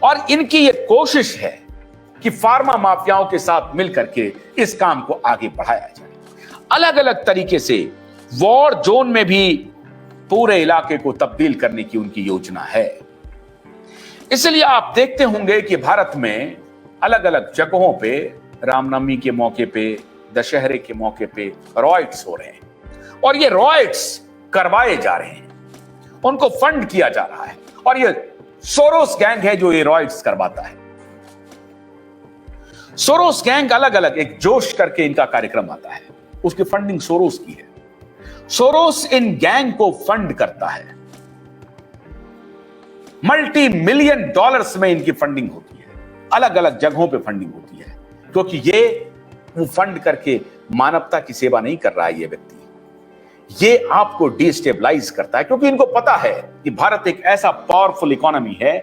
और इनकी ये कोशिश है कि फार्मा माफियाओं के साथ मिलकर के इस काम को आगे बढ़ाया जाए। अलग अलग तरीके से वॉर जोन में भी पूरे इलाके को तब्दील करने की उनकी योजना है। इसलिए आप देखते होंगे कि भारत में अलग अलग जगहों पे रामनवमी के मौके पे, दशहरे के मौके पे रॉयट्स हो रहे हैं और ये रॉयट्स करवाए जा रहे हैं, उनको फंड किया जा रहा है और ये सोरोस गैंग है जो ये रॉयट्स करवाता है। सोरोस गैंग अलग अलग एक जोश करके इनका कार्यक्रम आता है, उसकी फंडिंग सोरोस की है। सोरोस इन गैंग को फंड करता है, मल्टी मिलियन डॉलर्स में इनकी फंडिंग होती है, अलग अलग जगहों पे फंडिंग होती है, क्योंकि ये वो फंड करके मानवता की सेवा नहीं कर रहा है। ये व्यक्ति ये आपको डिस्टेबलाइज करता है, क्योंकि इनको पता है कि भारत एक ऐसा पावरफुल इकोनॉमी है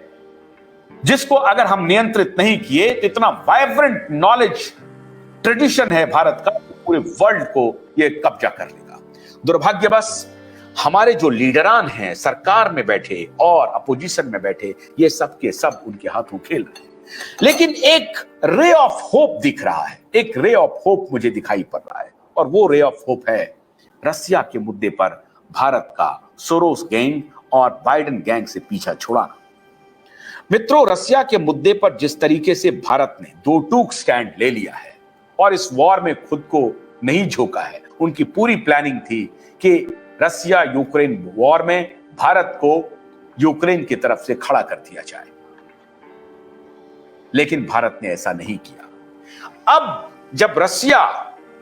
जिसको अगर हम नियंत्रित नहीं किए तो इतना वाइब्रेंट नॉलेज ट्रेडिशन है भारत का, पूरे वर्ल्ड को ये कब्जा कर लेगा। दुर्भाग्यवश हमारे जो लीडरान हैं, सरकार में बैठे और अपोजिशन में बैठे, ये सब के सब उनके हाथों खेल रहे हैं। लेकिन एक रे ऑफ होप दिख रहा है, एक रे ऑफ होप मुझे दिखाई पड़ रहा है, और वो रे ऑफ होप है रसिया के मुद्दे पर भारत का सोरोस गैंग और बाइडेन गैंग से पीछा छुड़ाना। मित्रों, रसिया के मुद्दे पर जिस तरीके से भारत ने दो टूक स्टैंड ले लिया है और इस वॉर में खुद को नहीं झोंका है, उनकी पूरी प्लानिंग थी कि रसिया यूक्रेन वॉर में भारत को यूक्रेन की तरफ से खड़ा कर दिया जाए, लेकिन भारत ने ऐसा नहीं किया। अब जब रसिया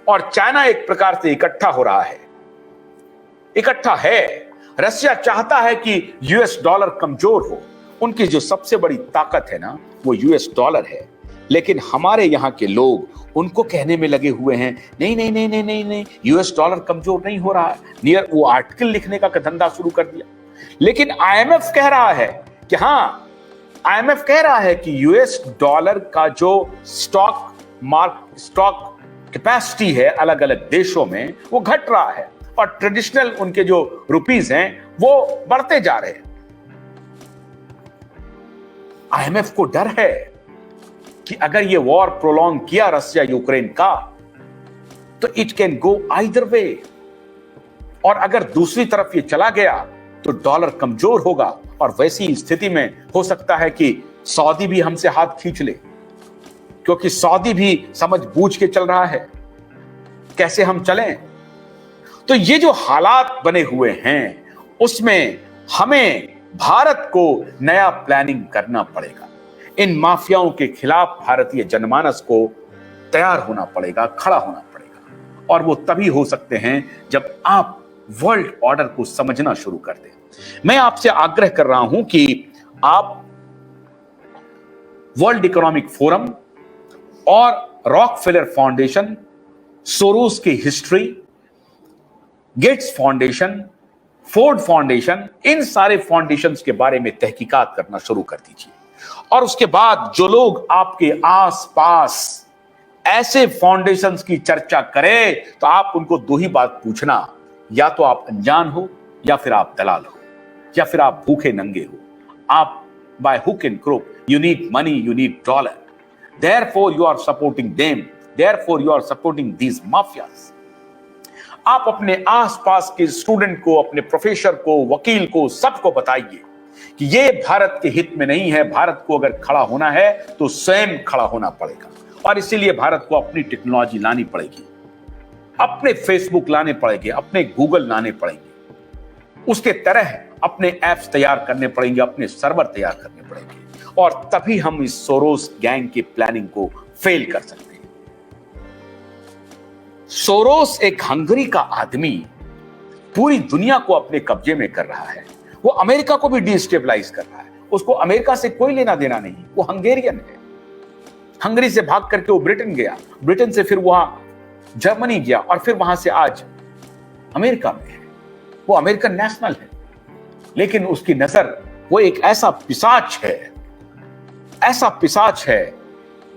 और चाइना एक प्रकार से इकट्ठा हो रहा है, इकट्ठा है, रसिया चाहता है कि यूएस डॉलर कमजोर हो, उनकी जो सबसे बड़ी ताकत है ना वो यूएस डॉलर है, लेकिन हमारे यहां के लोग उनको कहने में लगे हुए हैं नहीं नहीं नहीं नहीं नहीं नहीं, यूएस डॉलर कमजोर नहीं हो रहा है, नियर वो आर्टिकल लिखने का धंधा शुरू कर दिया। लेकिन आईएमएफ कह रहा है कि हाँ, आईएमएफ कह रहा है कि यूएस डॉलर का जो स्टॉक कैपेसिटी है अलग अलग देशों में वो घट रहा है और ट्रेडिशनल उनके जो रुपीस हैं वो बढ़ते जा रहे हैं। आईएमएफ को डर है कि अगर ये वॉर प्रोलॉन्ग किया रसिया यूक्रेन का तो it can go either way, और अगर दूसरी तरफ ये चला गया तो डॉलर कमजोर होगा और वैसी स्थिति में हो सकता है कि सऊदी भी हमसे हाथ खींच ले, क्योंकि सऊदी भी समझ बूझ के चल रहा है कैसे हम चलें। तो ये जो हालात बने हुए हैं उसमें हमें भारत को नया प्लानिंग करना पड़ेगा। इन माफियाओं के खिलाफ भारतीय जनमानस को तैयार होना पड़ेगा, खड़ा होना पड़ेगा, और वो तभी हो सकते हैं जब आप वर्ल्ड ऑर्डर को समझना शुरू कर दें। मैं आपसे आग्रह कर रहा हूं कि आप वर्ल्ड इकोनॉमिक फोरम और रॉकफेलर फाउंडेशन, सोरोस की history, Gates foundation, Ford foundation, इन सारे फाउंडेशंस के बारे में तहकीकात करना शुरू कर दीजिए। और उसके बाद जो लोग आपके आसपास ऐसे फाउंडेशंस की चर्चा करें तो आप उनको दो ही बात पूछना, या तो आप अनजान हो, या फिर आप दलाल हो, या फिर आप भूखे नंगे हो। आप by hook and crook, you need money, you need dollar, therefore you are supporting them, therefore you are supporting these mafias. आप अपने आसपास के स्टूडेंट को, अपने प्रोफेसर को, वकील को, सबको बताइए कि ये भारत के हित में नहीं है। भारत को अगर खड़ा होना है तो स्वयं खड़ा होना पड़ेगा, और इसीलिए भारत को अपनी टेक्नोलॉजी लानी पड़ेगी, अपने फेसबुक लाने पड़ेंगे, अपने गूगल लाने पड़ेंगे, उसके तरह अपने एप्स तैयार करने पड़ेंगे, अपने सर्वर तैयार करने पड़ेंगे, और तभी हम इस सोरोस गैंग की प्लानिंग को फेल कर सकते हैं। सोरोस एक हंगरी का आदमी पूरी दुनिया को अपने कब्जे में कर रहा है, वो अमेरिका को भी डिस्टेबलाइज कर रहा है। उसको अमेरिका से कोई लेना देना नहीं, वो हंगेरियन है। हंगरी से भाग करके वो ब्रिटेन गया, ब्रिटेन से फिर वहां जर्मनी गया, और फिर वहां से आज अमेरिका में है। वो अमेरिकन नेशनल है, लेकिन उसकी नजर वो एक ऐसा पिशाच है, ऐसा पिशाच है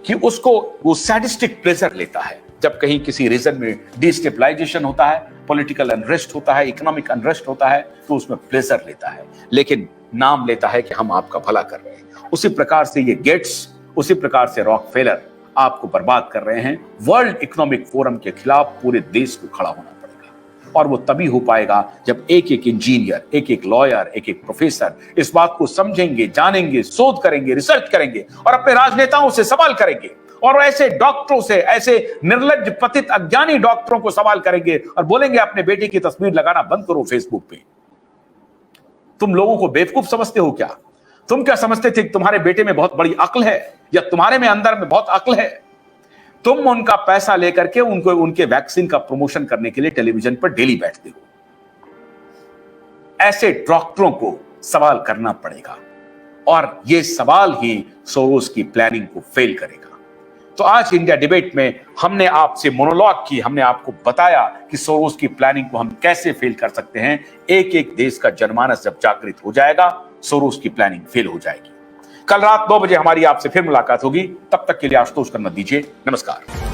कि उसको वो सैडिस्टिक प्लेजर लेता है जब कहीं किसी रीजन में डिस्टेबलाइजेशन होता है, पॉलिटिकल अनरेस्ट होता है, इकोनॉमिक अनरेस्ट होता है, तो उसमें प्लेजर लेता है, लेकिन नाम लेता है कि हम आपका भला कर रहे हैं। उसी प्रकार से ये गेट्स, उसी प्रकार से रॉकफेलर आपको बर्बाद कर रहे हैं। वर्ल्ड इकोनॉमिक फोरम के खिलाफ पूरे देश को खड़ा होना पड़ेगा, और वो तभी हो पाएगा जब एक एक इंजीनियर, एक एक लॉयर, एक एक प्रोफेसर इस बात को समझेंगे, जानेंगे, शोध करेंगे, रिसर्च करेंगे और अपने राजनेताओं से सवाल करेंगे, और ऐसे डॉक्टरों से, ऐसे निर्लज्ज, पतित, अज्ञानी डॉक्टरों को सवाल करेंगे और बोलेंगे अपने बेटे की तस्वीर लगाना बंद करो फेसबुक पे। तुम लोगों को बेवकूफ समझते हो क्या? तुम क्या समझते थे कि तुम्हारे बेटे में बहुत बड़ी अक्ल है, या तुम्हारे में अंदर में बहुत अक्ल है? तुम उनका पैसा लेकर के उनको, उनके वैक्सीन का प्रमोशन करने के लिए टेलीविजन पर डेली बैठते हो। ऐसे डॉक्टरों को सवाल करना पड़ेगा, और यह सवाल ही सोरोस की प्लानिंग को फेल करेगा। तो आज इंडिया डिबेट में हमने आपसे मोनोलॉग की, हमने आपको बताया कि सोरोस की प्लानिंग को हम कैसे फेल कर सकते हैं। एक एक देश का जनमानस जब जागृत हो जाएगा, सोरोस की प्लानिंग फेल हो जाएगी। कल रात 9 बजे हमारी आपसे फिर मुलाकात होगी। तब तक के लिए आशुतोष को मत दीजिए। नमस्कार।